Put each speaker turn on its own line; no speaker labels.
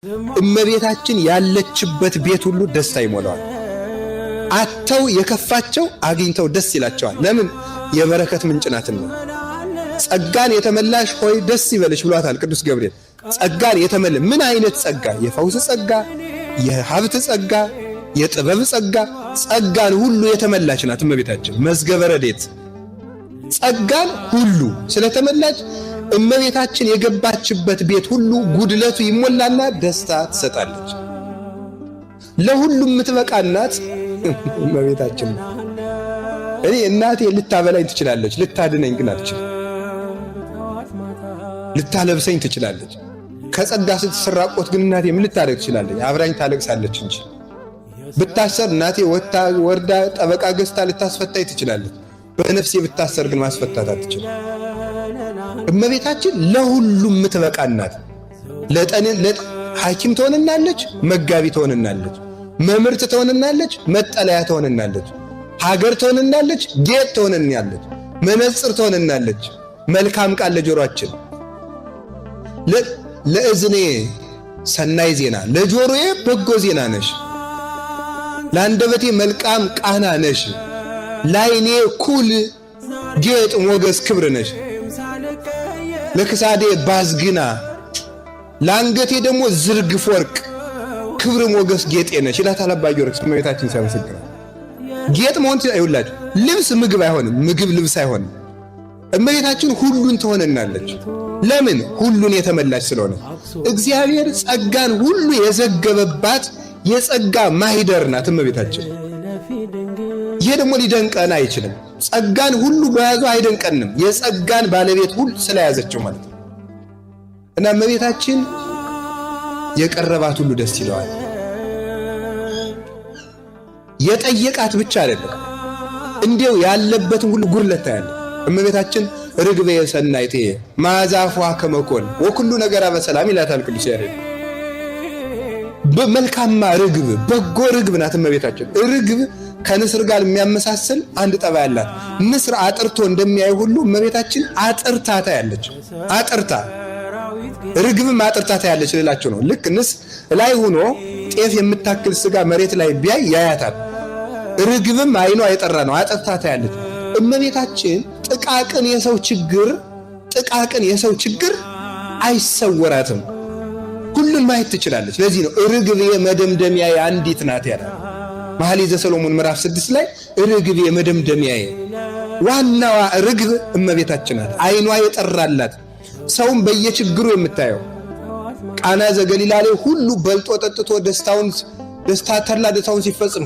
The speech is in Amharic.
እመቤታችን ያለችበት ቤት ሁሉ ደስታ ይሞላዋል። አተው የከፋቸው አግኝተው ደስ ይላቸዋል። ለምን? የበረከት ምንጭ ናትና። ጸጋን የተመላሽ ሆይ ደስ ይበልሽ ብሏታል ቅዱስ ገብርኤል። ጸጋን የተመለ ምን አይነት ጸጋ? የፈውስ ጸጋ፣ የሀብት ጸጋ፣ የጥበብ ጸጋ፣ ጸጋን ሁሉ የተመላች ናት እመቤታችን። መዝገበ ረድኤት ጸጋን ሁሉ ስለተመላች እመቤታችን የገባችበት ቤት ሁሉ ጉድለቱ ይሞላና ደስታ ትሰጣለች። ለሁሉም የምትበቃ እናት እመቤታችን። እኔ እናቴ ልታበላኝ ትችላለች፣ ልታድነኝ ግን አትችልም። ልታለብሰኝ ትችላለች። ከጸጋ ስትሰራቆት ግን እናቴ ምን ልታደርግ ትችላለች? አብራኝ ታለቅሳለች እንጂ። ብታሰር እናቴ ወርዳ ጠበቃ ገዝታ ልታስፈታኝ ትችላለች። በነፍሴ ብታሰር ግን ማስፈታት አትችልም። እመቤታችን ለሁሉም የምትበቃ ናት። ሐኪም ትሆንናለች፣ መጋቢ ትሆንናለች፣ መምህርት ትሆንናለች፣ መጠለያ ትሆንናለች፣ ሀገር ትሆንናለች፣ ጌጥ ትሆንናለች፣ መነጽር ትሆንናለች፣ መልካም ቃል ለጆሮአችን፣ ለእዝኔ ሰናይ ዜና፣ ለጆሮዬ በጎ ዜና ነሽ፣ ለአንደበቴ መልካም ቃና ነሽ፣ ለዓይኔ ኩል ጌጥ ሞገስ ክብር ነሽ፣ ለክሳዴ ባዝግና፣ ለአንገቴ ደግሞ ዝርግፍ ወርቅ ክብር ሞገስ ጌጤ ነሽ ይላታል አባ ጊዮርጊስ እመቤታችን ሲያመሰግናት። ጌጥ መሆን ይውላችሁ ልብስ ምግብ አይሆንም፣ ምግብ ልብስ አይሆንም። እመቤታችን ሁሉን ትሆንናለች። ለምን? ሁሉን የተመላች ስለሆነ። እግዚአብሔር ጸጋን ሁሉ የዘገበባት የጸጋ ማህደር ናት እመቤታችን። ይሄ ደግሞ ሊደንቀን አይችልም። ጸጋን ሁሉ በያዙ አይደንቀንም፣ የጸጋን ባለቤት ሁሉ ስለያዘችው ማለት ነው። እና እመቤታችን የቀረባት ሁሉ ደስ ይለዋል። የጠየቃት ብቻ አይደለም፣ እንዲያው ያለበትን ሁሉ ጉድለት ታያለ። እመቤታችን ርግቤ ሰናይቴ ማዛፏ ከመኮን ወኩሉ ነገር በሰላም ይላታል ቅዱስ ያሬድ። በመልካማ ርግብ በጎ ርግብ ናት እመቤታችን። ርግብ ከንስር ጋር የሚያመሳስል አንድ ጠባይ አላት። ንስር አጥርቶ እንደሚያይ ሁሉ እመቤታችን አጥርታ ታያለች። አጥርታ ርግብም አጥርታ ታያለች ልላቸው ነው። ልክ ንስ ላይ ሆኖ ጤፍ የምታክል ስጋ መሬት ላይ ቢያይ ያያታል። ርግብም አይኗ የጠራ ነው፣ አጥርታ ታያለች። እመቤታችን ጥቃቅን የሰው ችግር አይሰወራትም፣ ሁሉን ማየት ትችላለች። ለዚህ ነው ርግብ የመደምደሚያዬ አንዲት ናት ያለ መኃልየ ዘሰሎሞን ምዕራፍ 6 ላይ ርግብ የመደምደሚያዬ። ዋናዋ ርግብ እመቤታችን ናት። አይኗ የጠራላት ሰውን በየችግሩ የምታየው። ቃና ዘገሊላ ላይ ሁሉ በልጦ ጠጥቶ ደስታውን ሲፈጽም